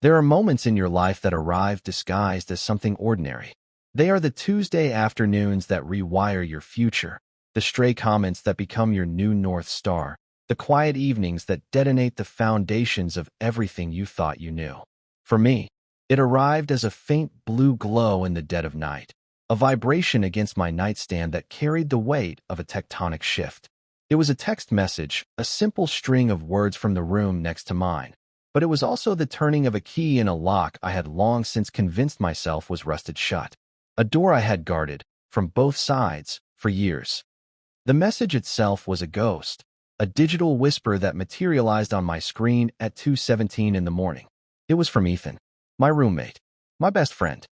There are moments in your life that arrive disguised as something ordinary. They are the Tuesday afternoons that rewire your future, the stray comments that become your new North Star, the quiet evenings that detonate the foundations of everything you thought you knew. For me, it arrived as a faint blue glow in the dead of night, a vibration against my nightstand that carried the weight of a tectonic shift. It was a text message, a simple string of words from the room next to mine, but it was also the turning of a key in a lock I had long since convinced myself was rusted shut, a door I had guarded, from both sides, for years. The message itself was a ghost, a digital whisper that materialized on my screen at 2:17 in the morning. It was from Ethan, my roommate, my best friend,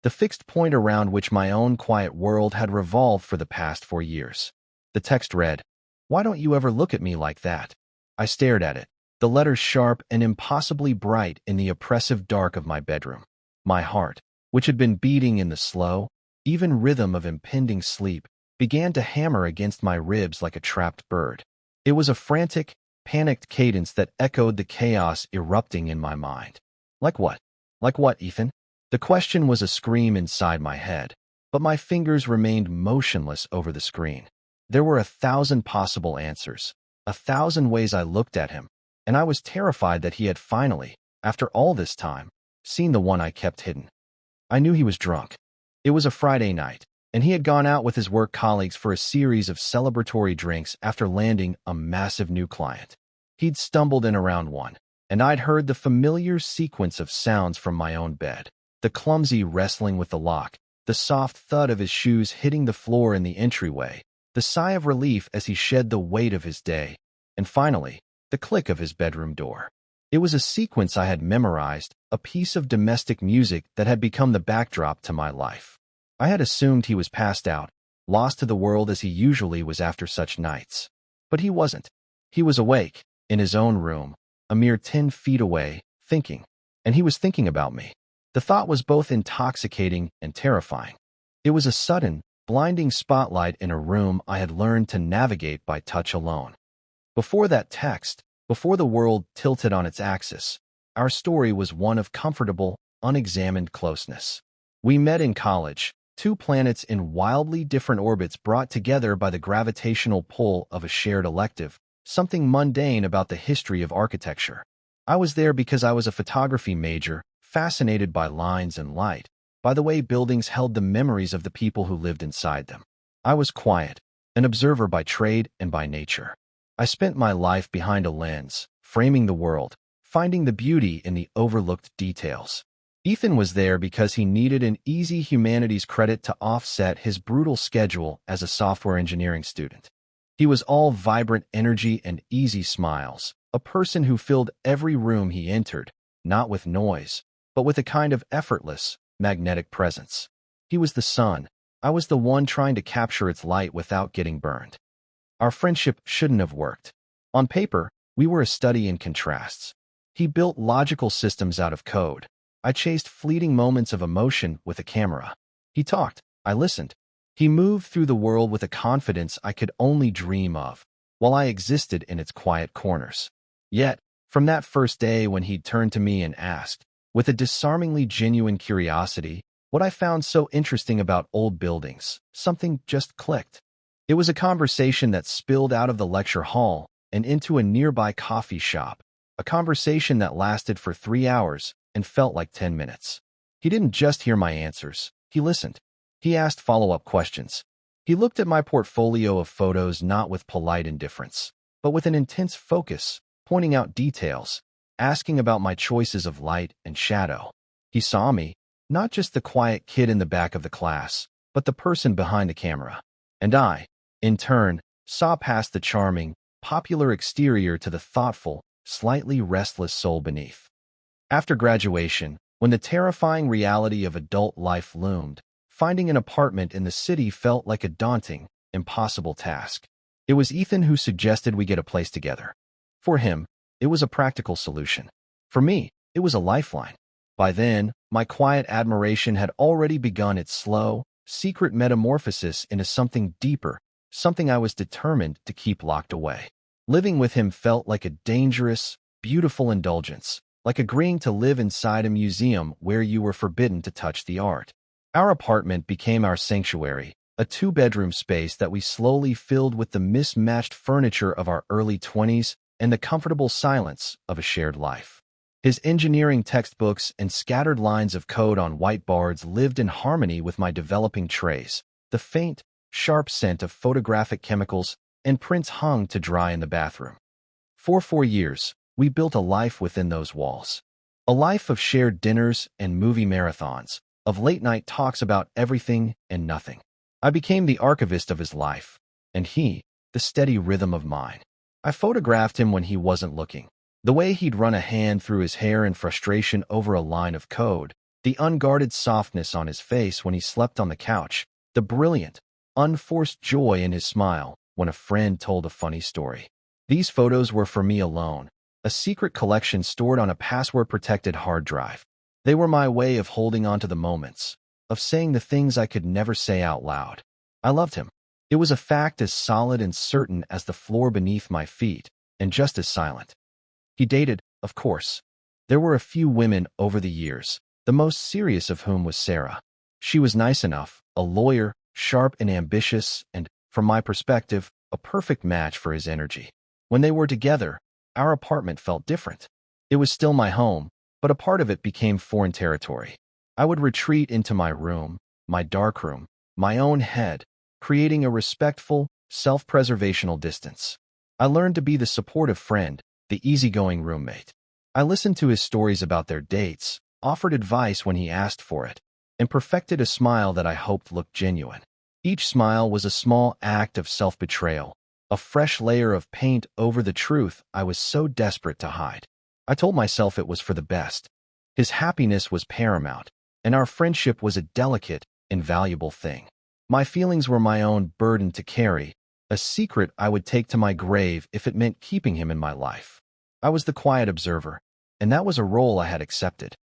the fixed point around which my own quiet world had revolved for the past 4 years. The text read, "Why don't you ever look at me like that?" I stared at it, the letters sharp and impossibly bright in the oppressive dark of my bedroom. My heart, which had been beating in the slow, even rhythm of impending sleep, began to hammer against my ribs like a trapped bird. It was a frantic, panicked cadence that echoed the chaos erupting in my mind. Like what? Like what, Ethan? The question was a scream inside my head, but my fingers remained motionless over the screen. There were 1,000 possible answers, 1,000 ways I looked at him, and I was terrified that he had finally, after all this time, seen the one I kept hidden. I knew he was drunk. It was a Friday night, and he had gone out with his work colleagues for a series of celebratory drinks after landing a massive new client. He'd stumbled in around 1, and I'd heard the familiar sequence of sounds from my own bed, the clumsy wrestling with the lock, the soft thud of his shoes hitting the floor in the entryway, the sigh of relief as he shed the weight of his day, and finally, the click of his bedroom door. It was a sequence I had memorized, a piece of domestic music that had become the backdrop to my life. I had assumed he was passed out, lost to the world as he usually was after such nights. But he wasn't. He was awake, in his own room, a mere 10 feet away, thinking. And he was thinking about me. The thought was both intoxicating and terrifying. It was a sudden, blinding spotlight in a room I had learned to navigate by touch alone. Before that text, before the world tilted on its axis, our story was one of comfortable, unexamined closeness. We met in college, 2 planets in wildly different orbits brought together by the gravitational pull of a shared elective, something mundane about the history of architecture. I was there because I was a photography major, fascinated by lines and light, by the way buildings held the memories of the people who lived inside them. I was quiet, an observer by trade and by nature. I spent my life behind a lens, framing the world, finding the beauty in the overlooked details. Ethan was there because he needed an easy humanities credit to offset his brutal schedule as a software engineering student. He was all vibrant energy and easy smiles, a person who filled every room he entered, not with noise, but with a kind of effortless, magnetic presence. He was the sun. I was the one trying to capture its light without getting burned. Our friendship shouldn't have worked. On paper, we were a study in contrasts. He built logical systems out of code. I chased fleeting moments of emotion with a camera. He talked. I listened. He moved through the world with a confidence I could only dream of, while I existed in its quiet corners. Yet, from that first day when he'd turned to me and asked, with a disarmingly genuine curiosity, what I found so interesting about old buildings, something just clicked. It was a conversation that spilled out of the lecture hall and into a nearby coffee shop, a conversation that lasted for 3 hours and felt like 10 minutes. He didn't just hear my answers, he listened. He asked follow-up questions. He looked at my portfolio of photos not with polite indifference, but with an intense focus, pointing out details, asking about my choices of light and shadow. He saw me, not just the quiet kid in the back of the class, but the person behind the camera. And I, in turn, saw past the charming, popular exterior to the thoughtful, slightly restless soul beneath. After graduation, when the terrifying reality of adult life loomed, finding an apartment in the city felt like a daunting, impossible task. It was Ethan who suggested we get a place together. For him, it was a practical solution. For me, it was a lifeline. By then, my quiet admiration had already begun its slow, secret metamorphosis into something deeper, something I was determined to keep locked away. Living with him felt like a dangerous, beautiful indulgence, like agreeing to live inside a museum where you were forbidden to touch the art. Our apartment became our sanctuary, a two-bedroom space that we slowly filled with the mismatched furniture of our early 20s and the comfortable silence of a shared life. His engineering textbooks and scattered lines of code on whiteboards lived in harmony with my developing traits. The faint, sharp scent of photographic chemicals and prints hung to dry in the bathroom. For 4 years, we built a life within those walls. A life of shared dinners and movie marathons, of late-night talks about everything and nothing. I became the archivist of his life, and he, the steady rhythm of mine. I photographed him when he wasn't looking. The way he'd run a hand through his hair in frustration over a line of code, the unguarded softness on his face when he slept on the couch, the brilliant, unforced joy in his smile when a friend told a funny story. These photos were for me alone, a secret collection stored on a password-protected hard drive. They were my way of holding on to the moments, of saying the things I could never say out loud. I loved him. It was a fact as solid and certain as the floor beneath my feet, and just as silent. He dated, of course. There were a few women over the years, the most serious of whom was Sarah. She was nice enough, a lawyer, sharp and ambitious, and, from my perspective, a perfect match for his energy. When they were together, our apartment felt different. It was still my home, but a part of it became foreign territory. I would retreat into my room, my dark room, my own head, creating a respectful, self-preservational distance. I learned to be the supportive friend, the easygoing roommate. I listened to his stories about their dates, offered advice when he asked for it, and perfected a smile that I hoped looked genuine. Each smile was a small act of self-betrayal, a fresh layer of paint over the truth I was so desperate to hide. I told myself it was for the best. His happiness was paramount, and our friendship was a delicate, invaluable thing. My feelings were my own burden to carry, a secret I would take to my grave if it meant keeping him in my life. I was the quiet observer, and that was a role I had accepted.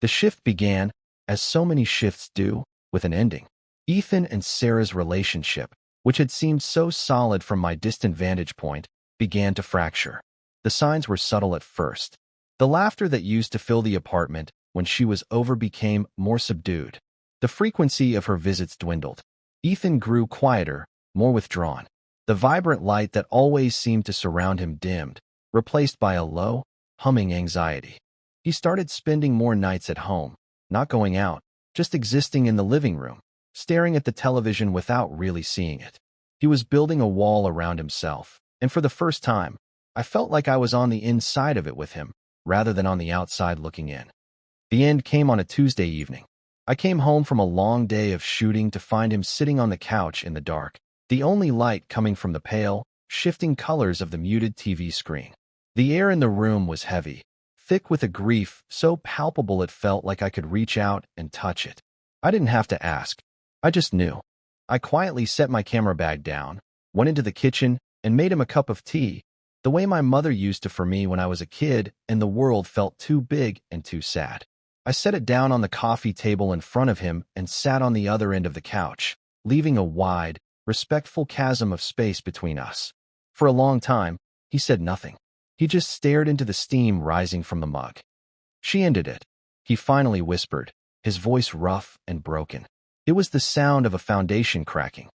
The shift began, as so many shifts do, with an ending. Ethan and Sarah's relationship, which had seemed so solid from my distant vantage point, began to fracture. The signs were subtle at first. The laughter that used to fill the apartment when she was over became more subdued. The frequency of her visits dwindled. Ethan grew quieter, more withdrawn. The vibrant light that always seemed to surround him dimmed, replaced by a low, humming anxiety. He started spending more nights at home, not going out, just existing in the living room, staring at the television without really seeing it. He was building a wall around himself, and for the first time, I felt like I was on the inside of it with him, rather than on the outside looking in. The end came on a Tuesday evening. I came home from a long day of shooting to find him sitting on the couch in the dark, the only light coming from the pale, shifting colors of the muted TV screen. The air in the room was heavy, thick with a grief so palpable it felt like I could reach out and touch it. I didn't have to ask. I just knew. I quietly set my camera bag down, went into the kitchen, and made him a cup of tea, the way my mother used to for me when I was a kid and the world felt too big and too sad. I set it down on the coffee table in front of him and sat on the other end of the couch, leaving a wide, respectful chasm of space between us. For a long time, he said nothing. He just stared into the steam rising from the mug. She ended it. He finally whispered, his voice rough and broken. It was the sound of a foundation cracking.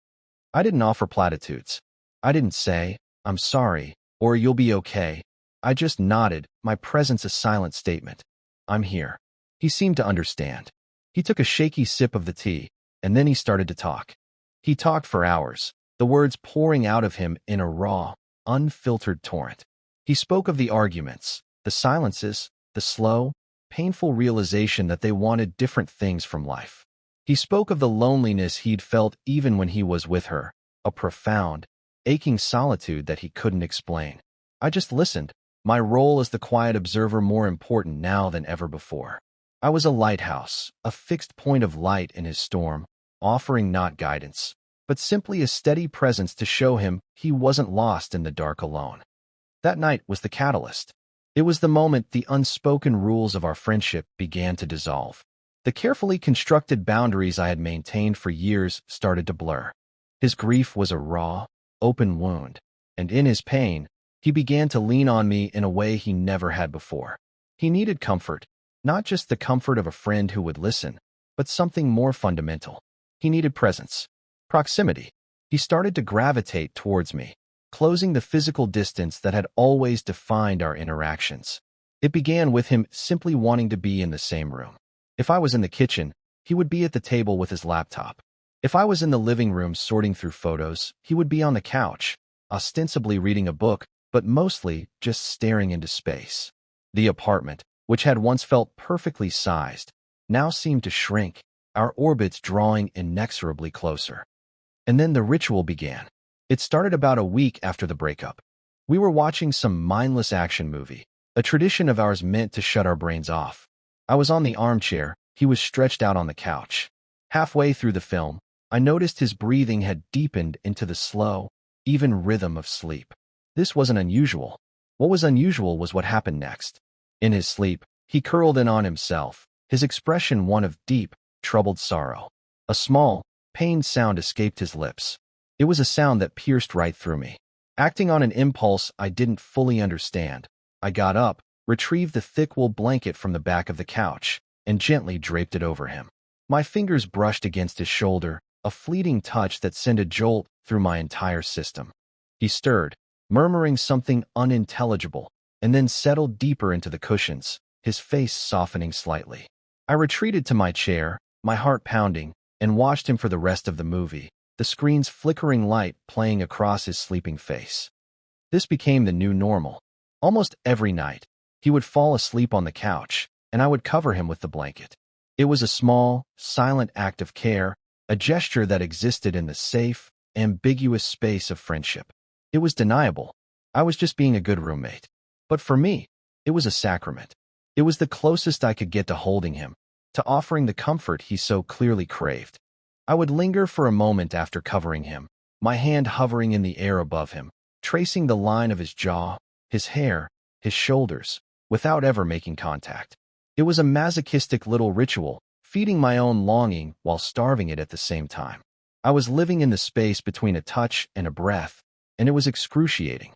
I didn't offer platitudes. I didn't say, "I'm sorry," or "you'll be okay." I just nodded, my presence a silent statement. "I'm here." He seemed to understand. He took a shaky sip of the tea, and then he started to talk. He talked for hours, the words pouring out of him in a raw, unfiltered torrent. He spoke of the arguments, the silences, the slow, painful realization that they wanted different things from life. He spoke of the loneliness he'd felt even when he was with her, a profound, aching solitude that he couldn't explain. I just listened, my role as the quiet observer more important now than ever before. I was a lighthouse, a fixed point of light in his storm, offering not guidance, but simply a steady presence to show him he wasn't lost in the dark alone. That night was the catalyst. It was the moment the unspoken rules of our friendship began to dissolve. The carefully constructed boundaries I had maintained for years started to blur. His grief was a raw, open wound, and in his pain, he began to lean on me in a way he never had before. He needed comfort, not just the comfort of a friend who would listen, but something more fundamental. He needed presence, proximity. He started to gravitate towards me, closing the physical distance that had always defined our interactions. It began with him simply wanting to be in the same room. If I was in the kitchen, he would be at the table with his laptop. If I was in the living room sorting through photos, he would be on the couch, ostensibly reading a book, but mostly just staring into space. The apartment, which had once felt perfectly sized, now seemed to shrink, our orbits drawing inexorably closer. And then the ritual began. It started about a week after the breakup. We were watching some mindless action movie, a tradition of ours meant to shut our brains off. I was on the armchair, he was stretched out on the couch. Halfway through the film, I noticed his breathing had deepened into the slow, even rhythm of sleep. This wasn't unusual. What was unusual was what happened next. In his sleep, he curled in on himself, his expression one of deep, troubled sorrow. A small, pained sound escaped his lips. It was a sound that pierced right through me. Acting on an impulse I didn't fully understand, I got up, retrieved the thick wool blanket from the back of the couch, and gently draped it over him. My fingers brushed against his shoulder, a fleeting touch that sent a jolt through my entire system. He stirred, murmuring something unintelligible, and then settled deeper into the cushions, his face softening slightly. I retreated to my chair, my heart pounding, and watched him for the rest of the movie, the screen's flickering light playing across his sleeping face. This became the new normal. Almost every night, he would fall asleep on the couch, and I would cover him with the blanket. It was a small, silent act of care, a gesture that existed in the safe, ambiguous space of friendship. It was deniable. I was just being a good roommate. But for me, it was a sacrament. It was the closest I could get to holding him, to offering the comfort he so clearly craved. I would linger for a moment after covering him, my hand hovering in the air above him, tracing the line of his jaw, his hair, his shoulders, without ever making contact. It was a masochistic little ritual, feeding my own longing while starving it at the same time. I was living in the space between a touch and a breath, and it was excruciating.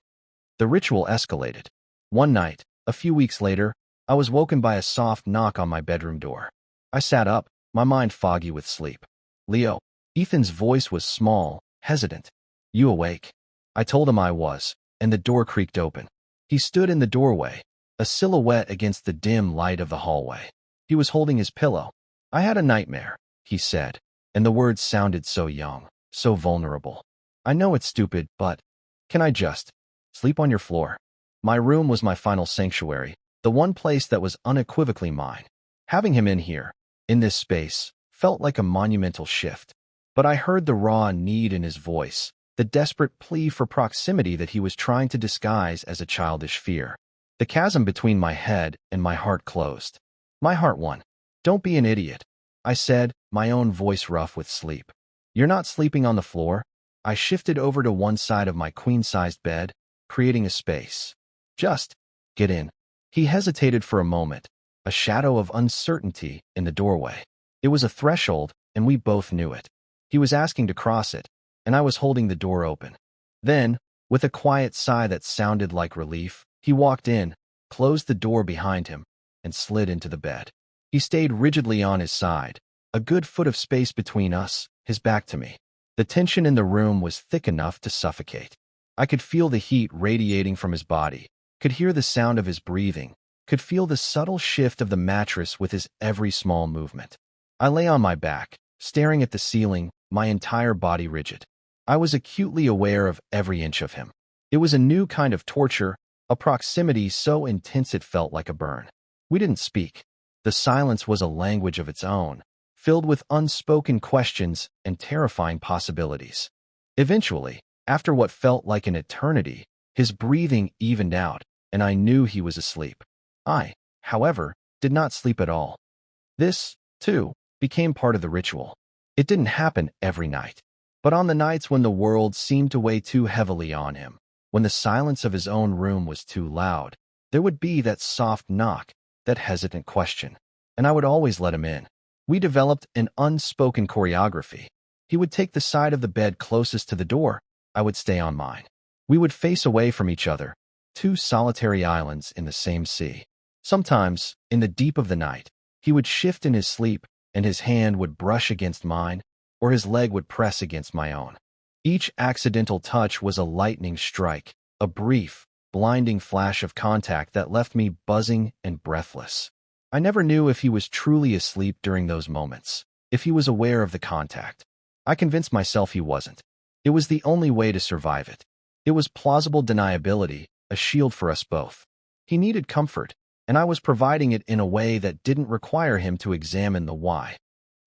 The ritual escalated. One night, a few weeks later, I was woken by a soft knock on my bedroom door. I sat up, my mind foggy with sleep. "Leo." Ethan's voice was small, hesitant. "You awake?" I told him I was, and the door creaked open. He stood in the doorway, a silhouette against the dim light of the hallway. He was holding his pillow. "I had a nightmare," he said, and the words sounded so young, so vulnerable. "I know it's stupid, but can I just sleep on your floor?" My room was my final sanctuary, the one place that was unequivocally mine. Having him in here, in this space, felt like a monumental shift. But I heard the raw need in his voice, the desperate plea for proximity that he was trying to disguise as a childish fear. The chasm between my head and my heart closed. My heart won. "Don't be an idiot," I said, my own voice rough with sleep. "You're not sleeping on the floor." I shifted over to one side of my queen-sized bed, creating a space. "Just get in." He hesitated for a moment, a shadow of uncertainty in the doorway. It was a threshold, and we both knew it. He was asking to cross it, and I was holding the door open. Then, with a quiet sigh that sounded like relief, he walked in, closed the door behind him, and slid into the bed. He stayed rigidly on his side, a good foot of space between us, his back to me. The tension in the room was thick enough to suffocate. I could feel the heat radiating from his body, could hear the sound of his breathing, could feel the subtle shift of the mattress with his every small movement. I lay on my back, staring at the ceiling, my entire body rigid. I was acutely aware of every inch of him. It was a new kind of torture, a proximity so intense it felt like a burn. We didn't speak. The silence was a language of its own, filled with unspoken questions and terrifying possibilities. Eventually, after what felt like an eternity, his breathing evened out, and I knew he was asleep. I, however, did not sleep at all. This, too, became part of the ritual. It didn't happen every night, but on the nights when the world seemed to weigh too heavily on him, when the silence of his own room was too loud, there would be that soft knock, that hesitant question, and I would always let him in. We developed an unspoken choreography. He would take the side of the bed closest to the door. I would stay on mine. We would face away from each other, two solitary islands in the same sea. Sometimes, in the deep of the night, he would shift in his sleep, and his hand would brush against mine, or his leg would press against my own. Each accidental touch was a lightning strike, a brief, blinding flash of contact that left me buzzing and breathless. I never knew if he was truly asleep during those moments, if he was aware of the contact. I convinced myself he wasn't. It was the only way to survive it. It was plausible deniability, a shield for us both. He needed comfort, and I was providing it in a way that didn't require him to examine the why.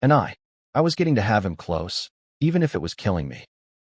And I was getting to have him close, even if it was killing me.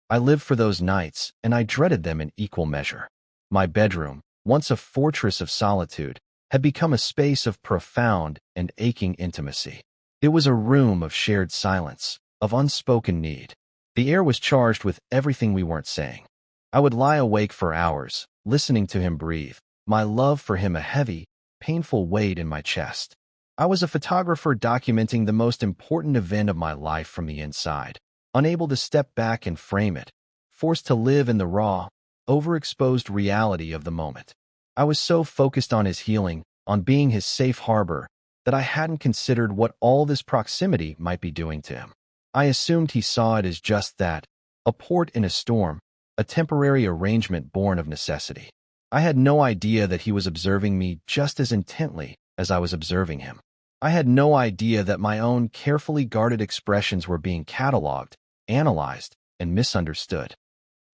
I lived for those nights, and I dreaded them in equal measure. My bedroom, once a fortress of solitude, had become a space of profound and aching intimacy. It was a room of shared silence, of unspoken need. The air was charged with everything we weren't saying. I would lie awake for hours, listening to him breathe, my love for him a heavy, painful weight in my chest. I was a photographer documenting the most important event of my life from the inside, unable to step back and frame it, forced to live in the raw, overexposed reality of the moment. I was so focused on his healing, on being his safe harbor, that I hadn't considered what all this proximity might be doing to him. I assumed he saw it as just that, a port in a storm, a temporary arrangement born of necessity. I had no idea that he was observing me just as intently as I was observing him. I had no idea that my own carefully guarded expressions were being cataloged, analyzed, and misunderstood.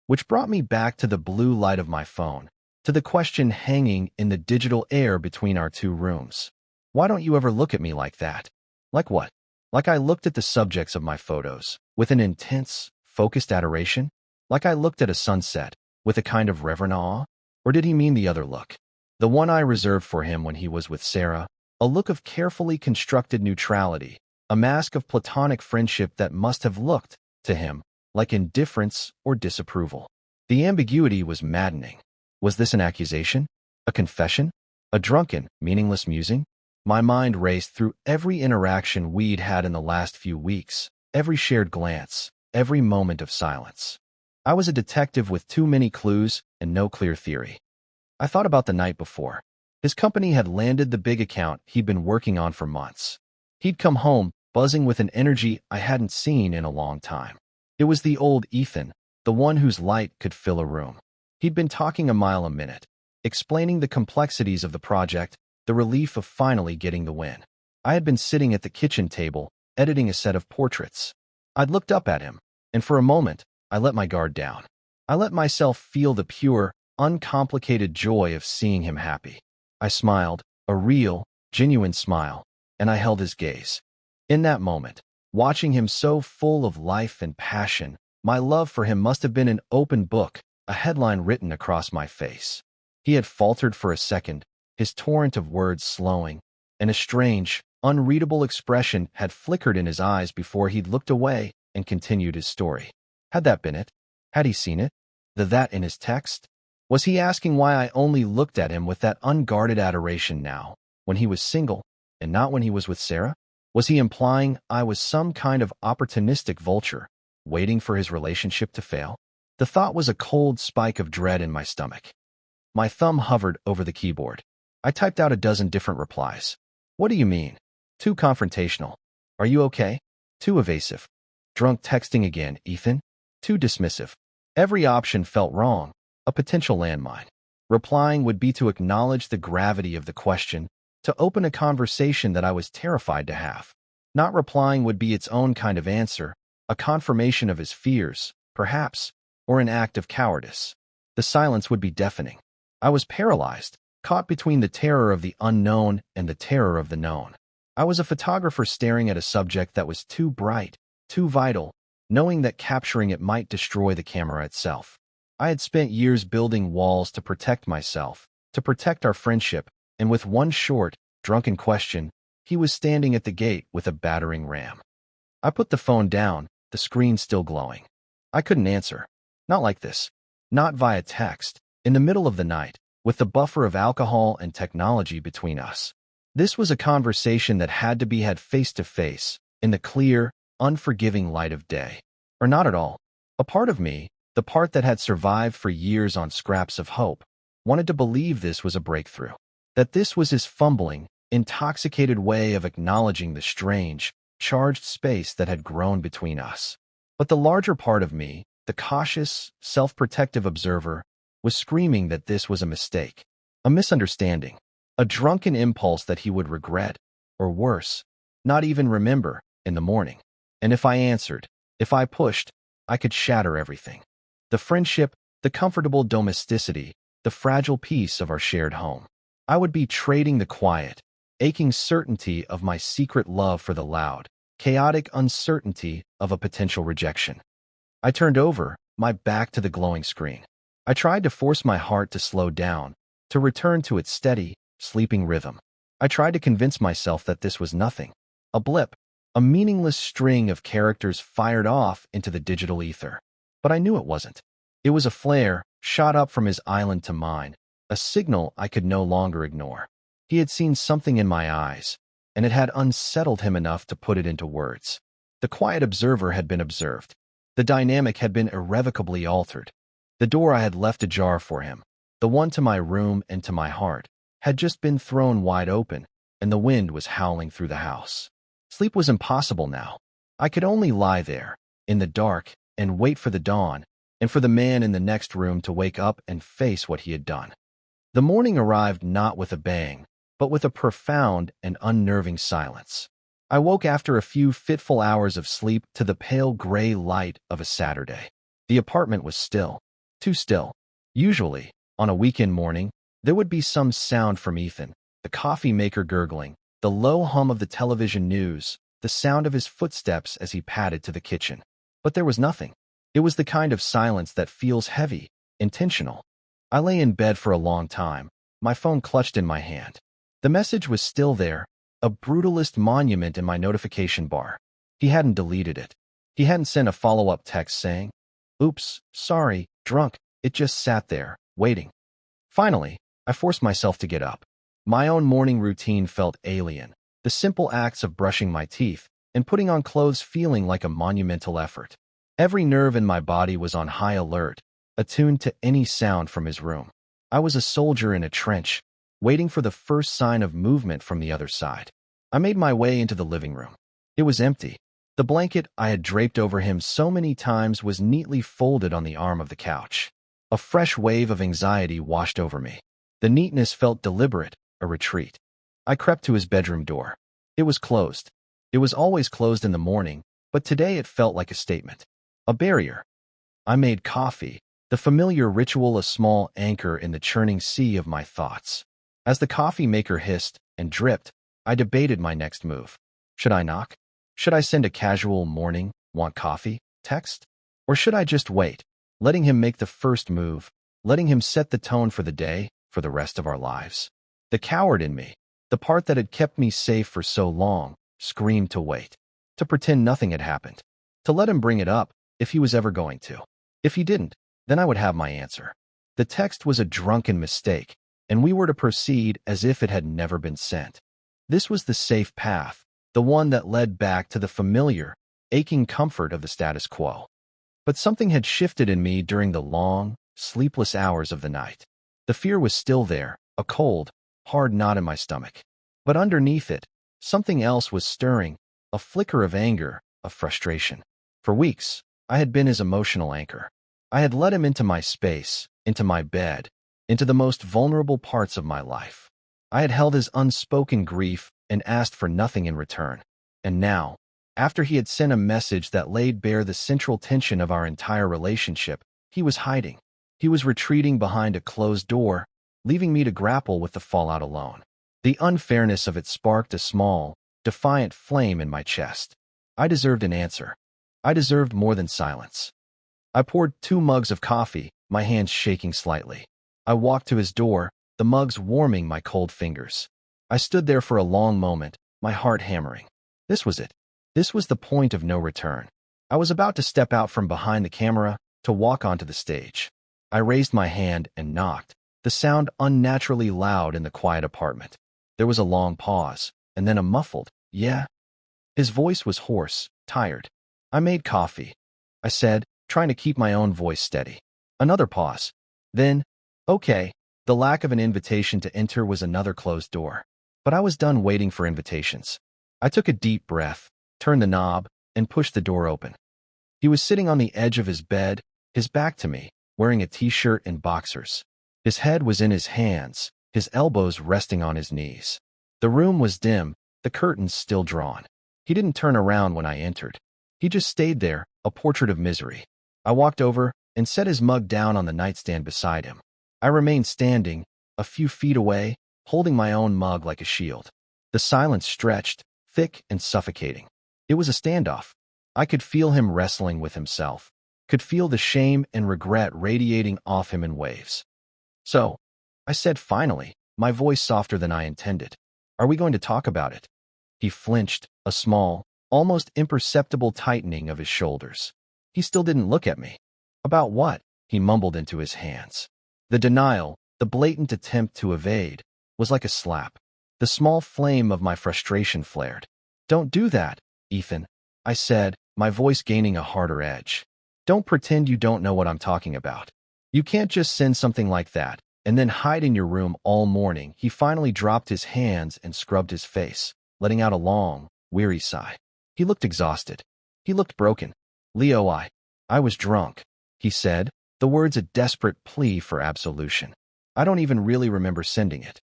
Which brought me back to the blue light of my phone, to the question hanging in the digital air between our two rooms. Why don't you ever look at me like that? Like what? Like I looked at the subjects of my photos, with an intense, focused adoration? Like I looked at a sunset, with a kind of reverent awe? Or did he mean the other look? The one I reserved for him when he was with Sarah, a look of carefully constructed neutrality, a mask of platonic friendship that must have looked, to him, like indifference or disapproval. The ambiguity was maddening. Was this an accusation? A confession? A drunken, meaningless musing? My mind raced through every interaction we'd had in the last few weeks, every shared glance, every moment of silence. I was a detective with too many clues and no clear theory. I thought about the night before. His company had landed the big account he'd been working on for months. He'd come home, buzzing with an energy I hadn't seen in a long time. It was the old Ethan, the one whose light could fill a room. He'd been talking a mile a minute, explaining the complexities of the project, the relief of finally getting the win. I had been sitting at the kitchen table, editing a set of portraits. I'd looked up at him, and for a moment, I let my guard down. I let myself feel the pure, uncomplicated joy of seeing him happy. I smiled, a real, genuine smile, and I held his gaze. In that moment, watching him so full of life and passion, my love for him must have been an open book, a headline written across my face. He had faltered for a second, his torrent of words slowing, and a strange, unreadable expression had flickered in his eyes before he'd looked away and continued his story. Had that been it? Had he seen it? The that in his text? Was he asking why I only looked at him with that unguarded adoration now, when he was single, and not when he was with Sarah? Was he implying I was some kind of opportunistic vulture, waiting for his relationship to fail? The thought was a cold spike of dread in my stomach. My thumb hovered over the keyboard. I typed out a dozen different replies. What do you mean? Too confrontational. Are you okay? Too evasive. Drunk texting again, Ethan? Too dismissive. Every option felt wrong, a potential landmine. Replying would be to acknowledge the gravity of the question, to open a conversation that I was terrified to have. Not replying would be its own kind of answer, a confirmation of his fears, perhaps, or an act of cowardice. The silence would be deafening. I was paralyzed, caught between the terror of the unknown and the terror of the known. I was a photographer staring at a subject that was too bright, too vital, knowing that capturing it might destroy the camera itself. I had spent years building walls to protect myself, to protect our friendship, and with one short, drunken question, he was standing at the gate with a battering ram. I put the phone down, the screen still glowing. I couldn't answer. Not like this. Not via text, in the middle of the night, with the buffer of alcohol and technology between us. This was a conversation that had to be had face to face, in the clear, unforgiving light of day. Or not at all. A part of me, the part that had survived for years on scraps of hope, wanted to believe this was a breakthrough. that this was his fumbling, intoxicated way of acknowledging the strange, charged space that had grown between us. But the larger part of me, the cautious, self-protective observer, was screaming that this was a mistake, a misunderstanding, a drunken impulse that he would regret, or worse, not even remember, in the morning. And if I answered, if I pushed, I could shatter everything. The friendship, the comfortable domesticity, the fragile peace of our shared home. I would be trading the quiet, aching certainty of my secret love for the loud, chaotic uncertainty of a potential rejection. I turned over, my back to the glowing screen. I tried to force my heart to slow down, to return to its steady, sleeping rhythm. I tried to convince myself that this was nothing, a blip, a meaningless string of characters fired off into the digital ether. But I knew it wasn't. It was a flare, shot up from his island to mine, a signal I could no longer ignore. He had seen something in my eyes, and it had unsettled him enough to put it into words. The quiet observer had been observed. The dynamic had been irrevocably altered. The door I had left ajar for him, the one to my room and to my heart, had just been thrown wide open, and the wind was howling through the house. Sleep was impossible now. I could only lie there, in the dark, and wait for the dawn, and for the man in the next room to wake up and face what he had done. The morning arrived not with a bang, but with a profound and unnerving silence. I woke after a few fitful hours of sleep to the pale gray light of a Saturday. The apartment was still, too still. Usually, on a weekend morning, there would be some sound from Ethan, the coffee maker gurgling, the low hum of the television news, the sound of his footsteps as he padded to the kitchen. But there was nothing. It was the kind of silence that feels heavy, intentional. I lay in bed for a long time, my phone clutched in my hand. The message was still there, a brutalist monument in my notification bar. He hadn't deleted it. He hadn't sent a follow-up text saying, "Oops, sorry, drunk." It just sat there, waiting. Finally, I forced myself to get up. My own morning routine felt alien, the simple acts of brushing my teeth and putting on clothes feeling like a monumental effort. Every nerve in my body was on high alert, attuned to any sound from his room. I was a soldier in a trench, waiting for the first sign of movement from the other side. I made my way into the living room. It was empty. The blanket I had draped over him so many times was neatly folded on the arm of the couch. A fresh wave of anxiety washed over me. The neatness felt deliberate, a retreat. I crept to his bedroom door. It was closed. It was always closed in the morning, but today it felt like a statement. A barrier. I made coffee, the familiar ritual, a small anchor in the churning sea of my thoughts. As the coffee maker hissed and dripped, I debated my next move. Should I knock? Should I send a casual "morning, want coffee" text? Or should I just wait, letting him make the first move, letting him set the tone for the day, for the rest of our lives? The coward in me, the part that had kept me safe for so long, screamed to wait, to pretend nothing had happened, to let him bring it up if he was ever going to. If he didn't, then I would have my answer. The text was a drunken mistake, and we were to proceed as if it had never been sent. This was the safe path, the one that led back to the familiar, aching comfort of the status quo. But something had shifted in me during the long, sleepless hours of the night. The fear was still there, a cold, hard knot in my stomach. But underneath it, something else was stirring, a flicker of anger, of frustration. For weeks, I had been his emotional anchor. I had let him into my space, into my bed, into the most vulnerable parts of my life. I had held his unspoken grief and asked for nothing in return. And now, after he had sent a message that laid bare the central tension of our entire relationship, he was hiding. He was retreating behind a closed door, leaving me to grapple with the fallout alone. The unfairness of it sparked a small, defiant flame in my chest. I deserved an answer. I deserved more than silence. I poured 2 mugs of coffee, my hands shaking slightly. I walked to his door, the mugs warming my cold fingers. I stood there for a long moment, my heart hammering. This was it. This was the point of no return. I was about to step out from behind the camera, to walk onto the stage. I raised my hand and knocked, the sound unnaturally loud in the quiet apartment. There was a long pause, and then a muffled, "Yeah?" His voice was hoarse, tired. "I made coffee," I said, trying to keep my own voice steady. Another pause. Then, "Okay, The lack of an invitation to enter was another closed door. But I was done waiting for invitations. I took a deep breath, turned the knob, and pushed the door open. He was sitting on the edge of his bed, his back to me, wearing a t-shirt and boxers. His head was in his hands, his elbows resting on his knees. The room was dim, the curtains still drawn. He didn't turn around when I entered. He just stayed there, a portrait of misery. I walked over and set his mug down on the nightstand beside him. I remained standing, a few feet away, holding my own mug like a shield. The silence stretched, thick and suffocating. It was a standoff. I could feel him wrestling with himself, could feel the shame and regret radiating off him in waves. "So," I said finally, my voice softer than I intended, "are we going to talk about it?" He flinched, a small, almost imperceptible tightening of his shoulders. He still didn't look at me. "About what?" he mumbled into his hands. The denial, the blatant attempt to evade, was like a slap. The small flame of my frustration flared. "Don't do that, Ethan," I said, my voice gaining a harder edge. "Don't pretend you don't know what I'm talking about. You can't just send something like that and then hide in your room all morning." He finally dropped his hands and scrubbed his face, letting out a long, weary sigh. He looked exhausted. He looked broken. "Leo, I was drunk," he said, the words a desperate plea for absolution. "I don't even really remember sending it."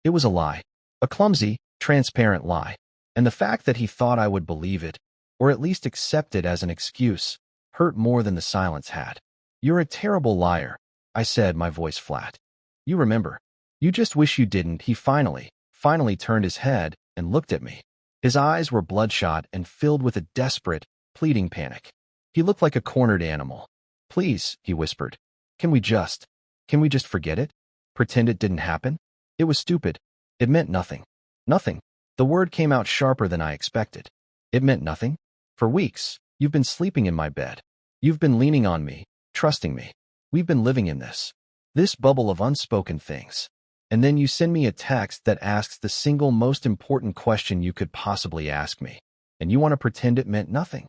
It was a lie. A clumsy, transparent lie. And the fact that he thought I would believe it, or at least accept it as an excuse, hurt more than the silence had. "You're a terrible liar," I said, my voice flat. "You remember. You just wish you didn't." He finally turned his head and looked at me. His eyes were bloodshot and filled with a desperate, pleading panic. He looked like a cornered animal. "Please," he whispered. Can we just forget it? Pretend it didn't happen?" It was stupid. It meant nothing. Nothing. The word came out sharper than I expected. It meant nothing? For weeks, you've been sleeping in my bed. You've been leaning on me, trusting me. We've been living in this bubble of unspoken things. And then you send me a text that asks the single most important question you could possibly ask me. And you want to pretend it meant nothing?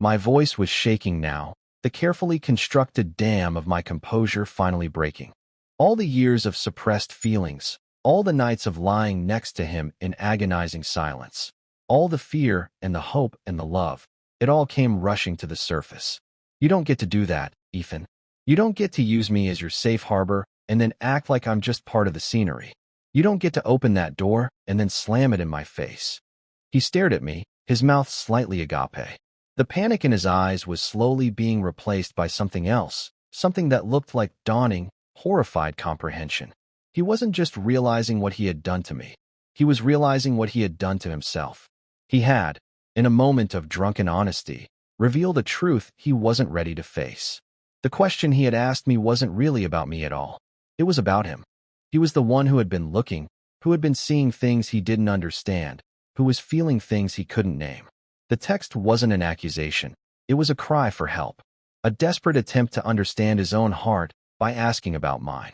My voice was shaking now, the carefully constructed dam of my composure finally breaking. All the years of suppressed feelings, all the nights of lying next to him in agonizing silence, all the fear and the hope and the love, it all came rushing to the surface. "You don't get to do that, Ethan. You don't get to use me as your safe harbor and then act like I'm just part of the scenery. You don't get to open that door and then slam it in my face." He stared at me, his mouth slightly agape. The panic in his eyes was slowly being replaced by something else, something that looked like dawning, horrified comprehension. He wasn't just realizing what he had done to me. He was realizing what he had done to himself. He had, in a moment of drunken honesty, revealed a truth he wasn't ready to face. The question he had asked me wasn't really about me at all. It was about him. He was the one who had been looking, who had been seeing things he didn't understand, who was feeling things he couldn't name. The text wasn't an accusation. It was a cry for help, a desperate attempt to understand his own heart by asking about mine.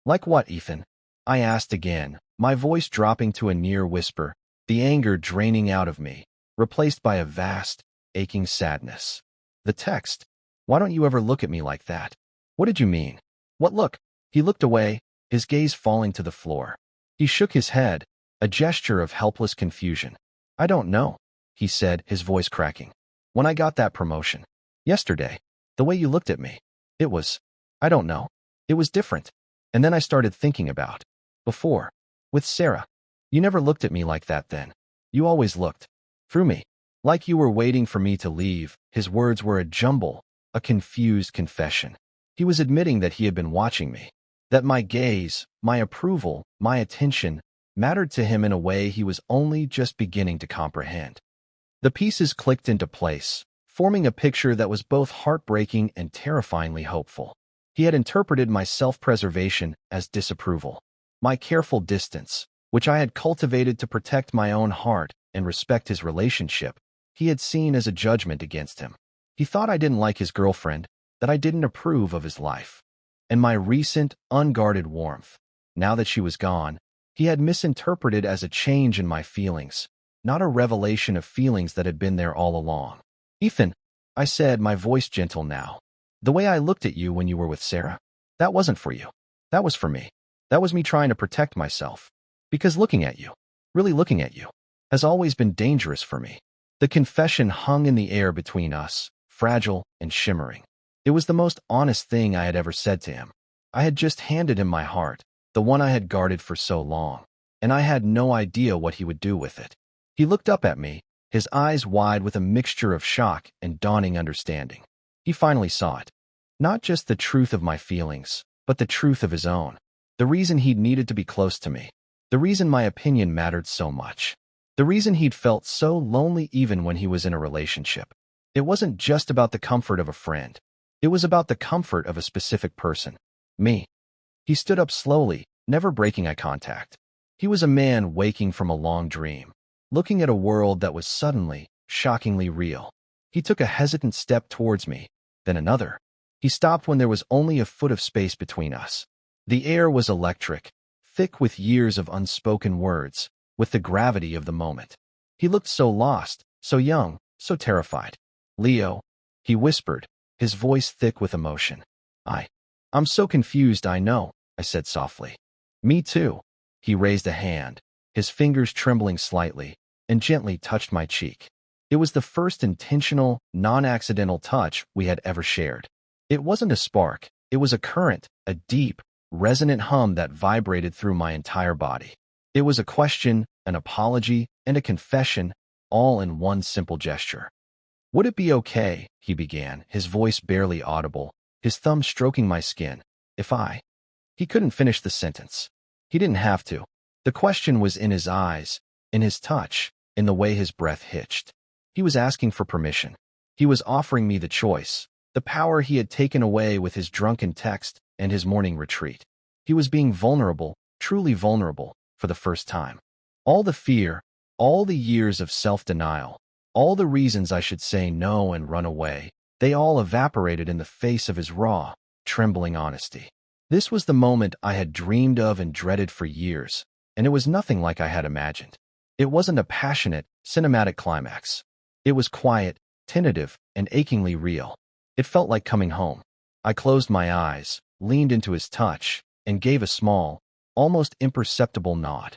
"Like what, Ethan?" I asked again, my voice dropping to a near whisper, the anger draining out of me, replaced by a vast, aching sadness. "The text. Why don't you ever look at me like that?" "What did you mean?" "What look?" He looked away, his gaze falling to the floor. He shook his head, a gesture of helpless confusion. "I don't know," he said, his voice cracking. "When I got that promotion. Yesterday. The way you looked at me. It was, I don't know. It was different. And then I started thinking about before. With Sarah. You never looked at me like that then. You always looked through me. Like you were waiting for me to leave." His words were a jumble, a confused confession. He was admitting that he had been watching me. That my gaze, my approval, my attention, mattered to him in a way he was only just beginning to comprehend. The pieces clicked into place, forming a picture that was both heartbreaking and terrifyingly hopeful. He had interpreted my self-preservation as disapproval. My careful distance, which I had cultivated to protect my own heart and respect his relationship, he had seen as a judgment against him. He thought I didn't like his girlfriend, that I didn't approve of his life. And my recent, unguarded warmth, now that she was gone, he had misinterpreted as a change in my feelings, not a revelation of feelings that had been there all along. "Ethan," I said, my voice gentle now, "the way I looked at you when you were with Sarah, that wasn't for you. That was for me. That was me trying to protect myself. Because looking at you, really looking at you, has always been dangerous for me. The confession hung in the air between us, fragile and shimmering. It was the most honest thing I had ever said to him. I had just handed him my heart, the one I had guarded for so long, and I had no idea what he would do with it. He looked up at me, his eyes wide with a mixture of shock and dawning understanding. He finally saw it. Not just the truth of my feelings, but the truth of his own. The reason he'd needed to be close to me. The reason my opinion mattered so much. The reason he'd felt so lonely even when he was in a relationship. It wasn't just about the comfort of a friend. It was about the comfort of a specific person. Me. He stood up slowly, never breaking eye contact. He was a man waking from a long dream, looking at a world that was suddenly, shockingly real. He took a hesitant step towards me, then another. He stopped when there was only a foot of space between us. The air was electric, thick with years of unspoken words, with the gravity of the moment. He looked so lost, so young, so terrified. "Leo," he whispered, his voice thick with emotion. I'm so confused, I know," I said softly. "Me too." He raised a hand, his fingers trembling slightly, and gently touched my cheek. It was the first intentional, non-accidental touch we had ever shared. It wasn't a spark, it was a current, a deep, resonant hum that vibrated through my entire body. It was a question, an apology, and a confession, all in one simple gesture. "Would it be okay," he began, his voice barely audible, his thumb stroking my skin, "if I—" He couldn't finish the sentence. He didn't have to. The question was in his eyes, in his touch, in the way his breath hitched. He was asking for permission. He was offering me the choice, the power he had taken away with his drunken text and his morning retreat. He was being vulnerable, truly vulnerable, for the first time. All the fear, all the years of self-denial, all the reasons I should say no and run away, they all evaporated in the face of his raw, trembling honesty. This was the moment I had dreamed of and dreaded for years, and it was nothing like I had imagined. It wasn't a passionate, cinematic climax. It was quiet, tentative, and achingly real. It felt like coming home. I closed my eyes, leaned into his touch, and gave a small, almost imperceptible nod.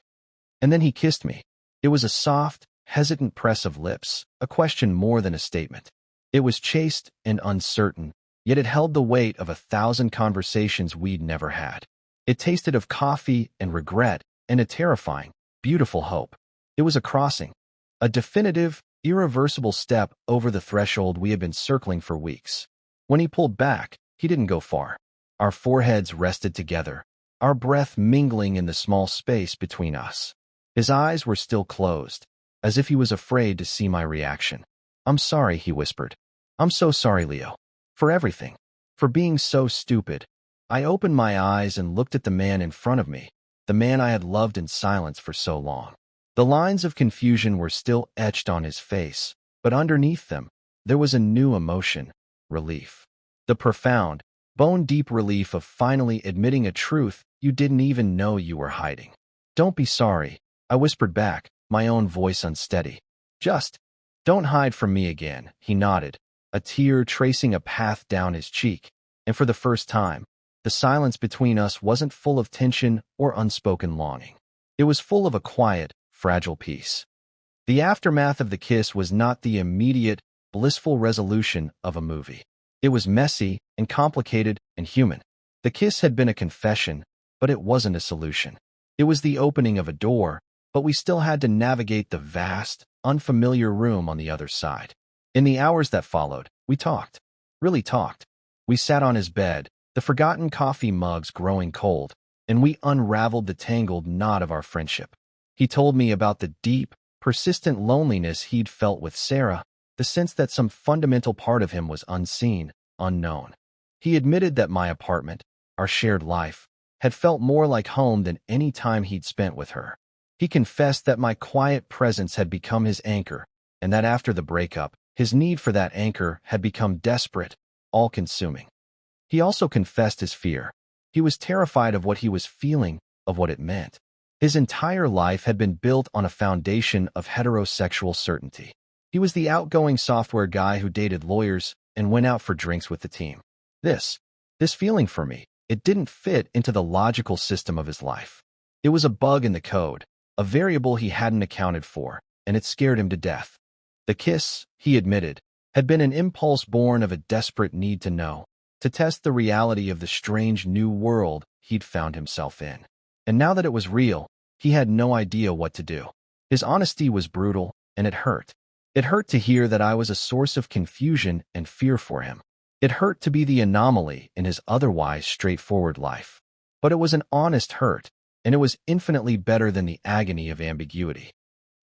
And then he kissed me. It was a soft, hesitant press of lips, a question more than a statement. It was chaste and uncertain, yet it held the weight of 1,000 conversations we'd never had. It tasted of coffee and regret and a terrifying, beautiful hope. It was a crossing, a definitive, irreversible step over the threshold we had been circling for weeks. When he pulled back, he didn't go far. Our foreheads rested together, our breath mingling in the small space between us. His eyes were still closed, as if he was afraid to see my reaction. "I'm sorry," he whispered. "I'm so sorry, Leo. For everything. For being so stupid." I opened my eyes and looked at the man in front of me, the man I had loved in silence for so long. The lines of confusion were still etched on his face, but underneath them, there was a new emotion, relief. The profound, bone-deep relief of finally admitting a truth you didn't even know you were hiding. "Don't be sorry," I whispered back, my own voice unsteady. "Just don't hide from me again," he nodded, a tear tracing a path down his cheek, and for the first time, the silence between us wasn't full of tension or unspoken longing. It was full of a quiet, fragile peace. The aftermath of the kiss was not the immediate, blissful resolution of a movie. It was messy and complicated and human. The kiss had been a confession, but it wasn't a solution. It was the opening of a door, but we still had to navigate the vast, unfamiliar room on the other side. In the hours that followed, we talked. Really talked. We sat on his bed, the forgotten coffee mugs growing cold, and we unraveled the tangled knot of our friendship. He told me about the deep, persistent loneliness he'd felt with Sarah, the sense that some fundamental part of him was unseen, unknown. He admitted that my apartment, our shared life, had felt more like home than any time he'd spent with her. He confessed that my quiet presence had become his anchor, and that after the breakup, his need for that anchor had become desperate, all-consuming. He also confessed his fear. He was terrified of what he was feeling, of what it meant. His entire life had been built on a foundation of heterosexual certainty. He was the outgoing software guy who dated lawyers and went out for drinks with the team. This feeling for me, It didn't fit into the logical system of his life. It was a bug in the code, a variable he hadn't accounted for, and it scared him to death. The kiss, he admitted, had been an impulse born of a desperate need to know, to test the reality of the strange new world he'd found himself in. And now that it was real, he had no idea what to do. His honesty was brutal, and it hurt. It hurt to hear that I was a source of confusion and fear for him. It hurt to be the anomaly in his otherwise straightforward life. But it was an honest hurt, and it was infinitely better than the agony of ambiguity.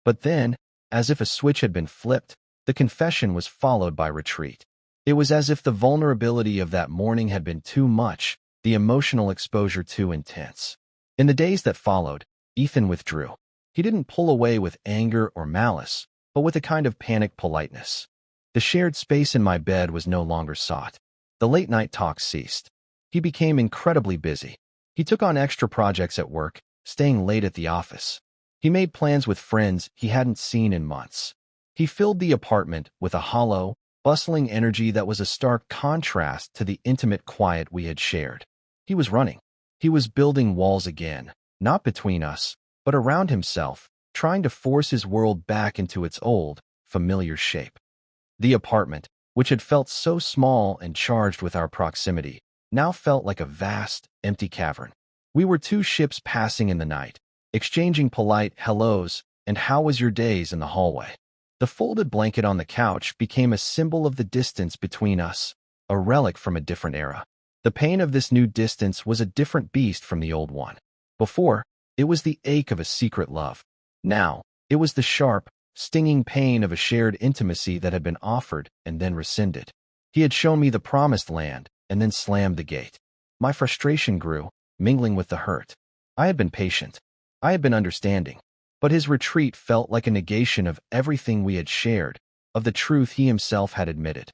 But then, as if a switch had been flipped, the confession was followed by retreat. It was as if the vulnerability of that morning had been too much, the emotional exposure too intense. In the days that followed, Ethan withdrew. He didn't pull away with anger or malice, but with a kind of panicked politeness. The shared space in my bed was no longer sought. The late-night talks ceased. He became incredibly busy. He took on extra projects at work, staying late at the office. He made plans with friends he hadn't seen in months. He filled the apartment with a hollow, bustling energy that was a stark contrast to the intimate quiet we had shared. He was running. He was building walls again, not between us, but around himself, trying to force his world back into its old, familiar shape. The apartment, which had felt so small and charged with our proximity, now felt like a vast, empty cavern. We were two ships passing in the night, exchanging polite hellos and "how was your days" in the hallway. The folded blanket on the couch became a symbol of the distance between us, a relic from a different era. The pain of this new distance was a different beast from the old one. Before, it was the ache of a secret love. Now, it was the sharp, stinging pain of a shared intimacy that had been offered and then rescinded. He had shown me the promised land and then slammed the gate. My frustration grew, mingling with the hurt. I had been patient. I had been understanding. But his retreat felt like a negation of everything we had shared, of the truth he himself had admitted.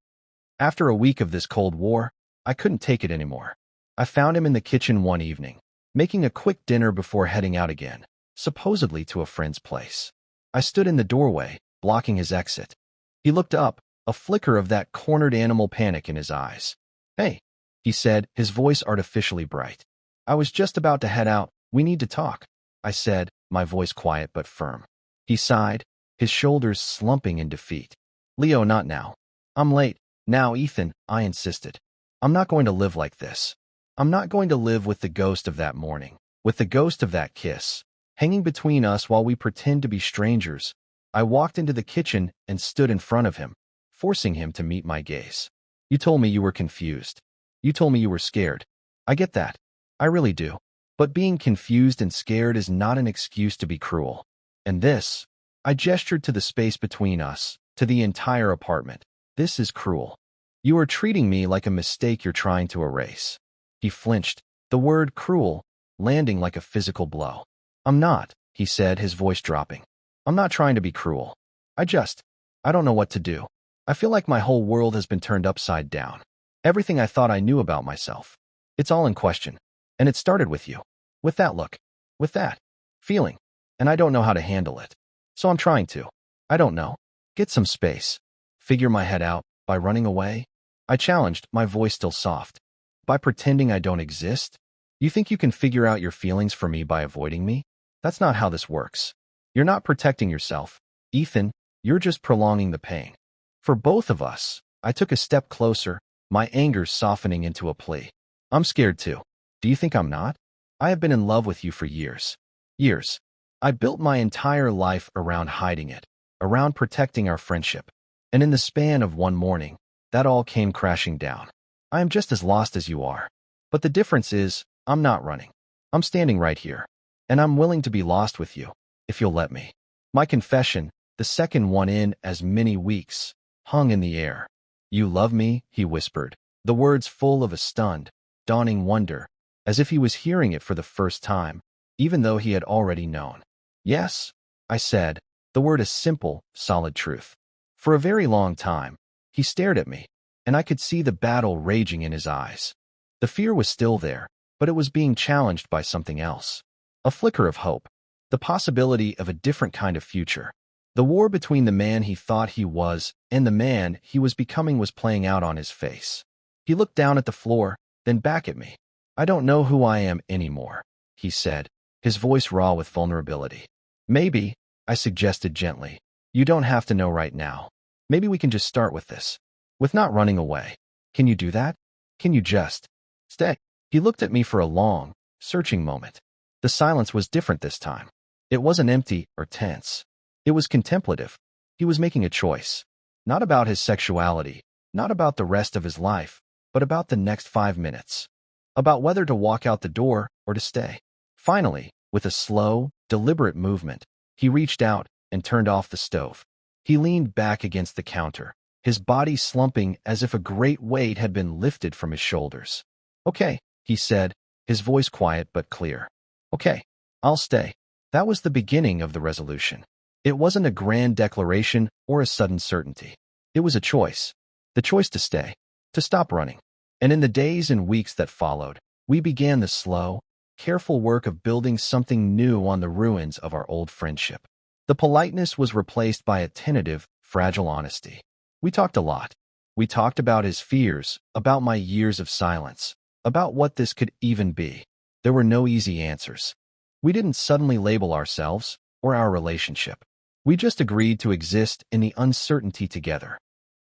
After a week of this Cold War, I couldn't take it anymore. I found him in the kitchen one evening, making a quick dinner before heading out again, supposedly to a friend's place. I stood in the doorway, blocking his exit. He looked up, a flicker of that cornered animal panic in his eyes. "Hey," he said, his voice artificially bright. "I was just about to head out. We need to talk," I said, my voice quiet but firm. He sighed, his shoulders slumping in defeat. "Leo, not now. I'm late." "Now, Ethan," I insisted. "I'm not going to live like this. I'm not going to live with the ghost of that morning, with the ghost of that kiss, hanging between us while we pretend to be strangers." I walked into the kitchen and stood in front of him, forcing him to meet my gaze. "You told me you were confused. You told me you were scared. I get that. I really do. But being confused and scared is not an excuse to be cruel. And this," I gestured to the space between us, to the entire apartment, "this is cruel. You are treating me like a mistake you're trying to erase." He flinched, the word cruel landing like a physical blow. "I'm not," he said, his voice dropping. "I'm not trying to be cruel. I don't know what to do. I feel like my whole world has been turned upside down. Everything I thought I knew about myself. It's all in question. And it started with you. With that look. With that feeling. And I don't know how to handle it. So I'm trying to. I don't know. Get some space. Figure my head out. By running away?" I challenged, my voice still soft. "By pretending I don't exist? You think you can figure out your feelings for me by avoiding me? That's not how this works. You're not protecting yourself, Ethan. You're just prolonging the pain. For both of us." I took a step closer, my anger softening into a plea. "I'm scared too. Do you think I'm not? I have been in love with you for years. Years. I built my entire life around hiding it, around protecting our friendship. And in the span of one morning, that all came crashing down. I am just as lost as you are. But the difference is, I'm not running. I'm standing right here. And I'm willing to be lost with you, if you'll let me." My confession, the second one in as many weeks, hung in the air. "You love me," he whispered, the words full of a stunned, dawning wonder, as if he was hearing it for the first time, even though he had already known. "Yes," I said, the word a simple, solid truth. For a very long time, he stared at me, and I could see the battle raging in his eyes. The fear was still there, but it was being challenged by something else. A flicker of hope, the possibility of a different kind of future. The war between the man he thought he was and the man he was becoming was playing out on his face. He looked down at the floor, then back at me. I don't know who I am anymore, he said, his voice raw with vulnerability. Maybe, I suggested gently, you don't have to know right now. Maybe we can just start with this. With not running away. Can you do that? Can you just stay? He looked at me for a long, searching moment. The silence was different this time. It wasn't empty or tense. It was contemplative. He was making a choice. Not about his sexuality, not about the rest of his life, but about the next 5 minutes. About whether to walk out the door or to stay. Finally, with a slow, deliberate movement, he reached out and turned off the stove. He leaned back against the counter, his body slumping as if a great weight had been lifted from his shoulders. Okay, he said, his voice quiet but clear. Okay, I'll stay. That was the beginning of the resolution. It wasn't a grand declaration or a sudden certainty. It was a choice. The choice to stay, to stop running. And in the days and weeks that followed, we began the slow, careful work of building something new on the ruins of our old friendship. The politeness was replaced by a tentative, fragile honesty. We talked a lot. We talked about his fears, about my years of silence, about what this could even be. There were no easy answers. We didn't suddenly label ourselves or our relationship. We just agreed to exist in the uncertainty together.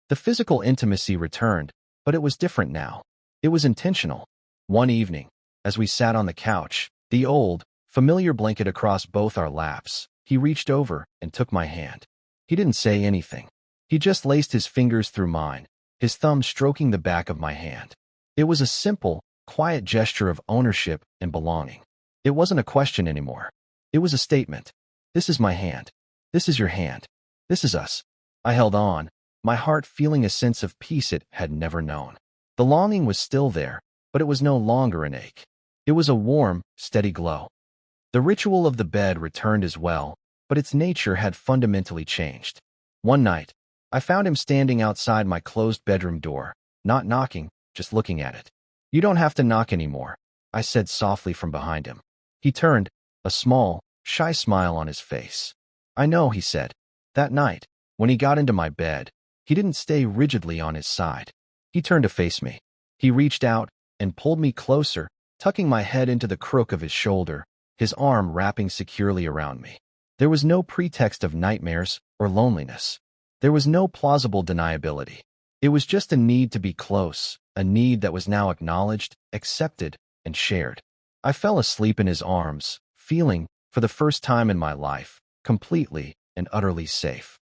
The physical intimacy returned, but it was different now. It was intentional. One evening, as we sat on the couch, the old, familiar blanket across both our laps, he reached over and took my hand. He didn't say anything. He just laced his fingers through mine, his thumb stroking the back of my hand. It was a simple, quiet gesture of ownership and belonging. It wasn't a question anymore. It was a statement. This is my hand. This is your hand. This is us. I held on, my heart feeling a sense of peace it had never known. The longing was still there, but it was no longer an ache. It was a warm, steady glow. The ritual of the bed returned as well, but its nature had fundamentally changed. One night, I found him standing outside my closed bedroom door, not knocking, just looking at it. You don't have to knock anymore, I said softly from behind him. He turned, a small, shy smile on his face. I know, he said. That night, when he got into my bed, he didn't stay rigidly on his side. He turned to face me. He reached out and pulled me closer, tucking my head into the crook of his shoulder, his arm wrapping securely around me. There was no pretext of nightmares or loneliness. There was no plausible deniability. It was just a need to be close, a need that was now acknowledged, accepted, and shared. I fell asleep in his arms, feeling, for the first time in my life, completely and utterly safe.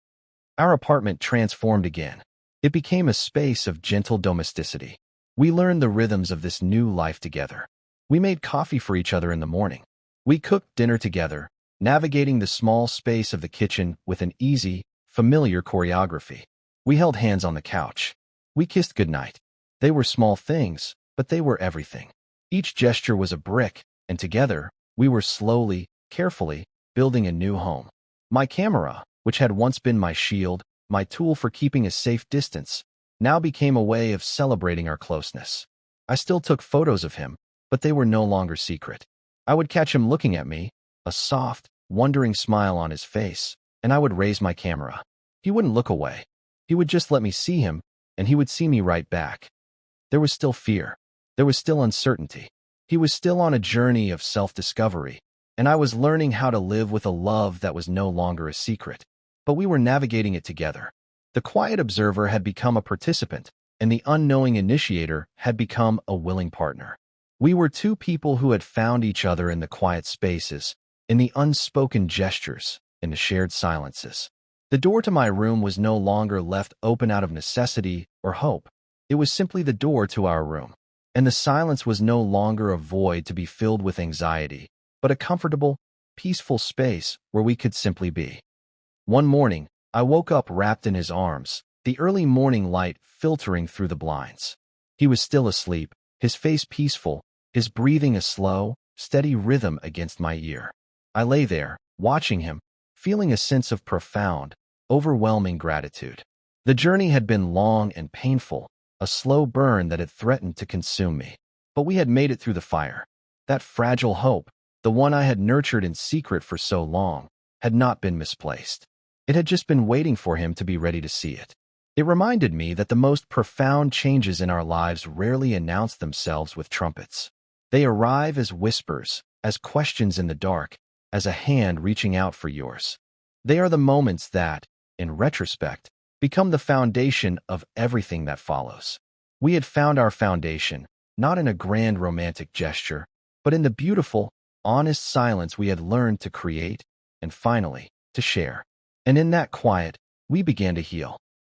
Our apartment transformed again. It became a space of gentle domesticity. We learned the rhythms of this new life together. We made coffee for each other in the morning. We cooked dinner together, navigating the small space of the kitchen with an easy, familiar choreography. We held hands on the couch. We kissed goodnight. They were small things, but they were everything. Each gesture was a brick, and together, we were slowly, carefully, building a new home. My camera, which had once been my shield, my tool for keeping a safe distance, now became a way of celebrating our closeness. I still took photos of him, but they were no longer secret. I would catch him looking at me, a soft, wondering smile on his face, and I would raise my camera. He wouldn't look away. He would just let me see him, and he would see me right back. There was still fear. There was still uncertainty. He was still on a journey of self-discovery, and I was learning how to live with a love that was no longer a secret. But we were navigating it together. The quiet observer had become a participant, and the unknowing initiator had become a willing partner. We were two people who had found each other in the quiet spaces, in the unspoken gestures, in the shared silences. The door to my room was no longer left open out of necessity or hope. It was simply the door to our room. And the silence was no longer a void to be filled with anxiety, but a comfortable, peaceful space where we could simply be. One morning, I woke up wrapped in his arms, the early morning light filtering through the blinds. He was still asleep, his face peaceful, his breathing a slow, steady rhythm against my ear. I lay there, watching him, feeling a sense of profound, overwhelming gratitude. The journey had been long and painful, a slow burn that had threatened to consume me. But we had made it through the fire. That fragile hope, the one I had nurtured in secret for so long, had not been misplaced. It had just been waiting for him to be ready to see it. It reminded me that the most profound changes in our lives rarely announce themselves with trumpets. They arrive as whispers, as questions in the dark, as a hand reaching out for yours. They are the moments that, in retrospect, become the foundation of everything that follows. We had found our foundation, not in a grand romantic gesture, but in the beautiful, honest silence we had learned to create and finally to share. And in that quiet, we began to heal.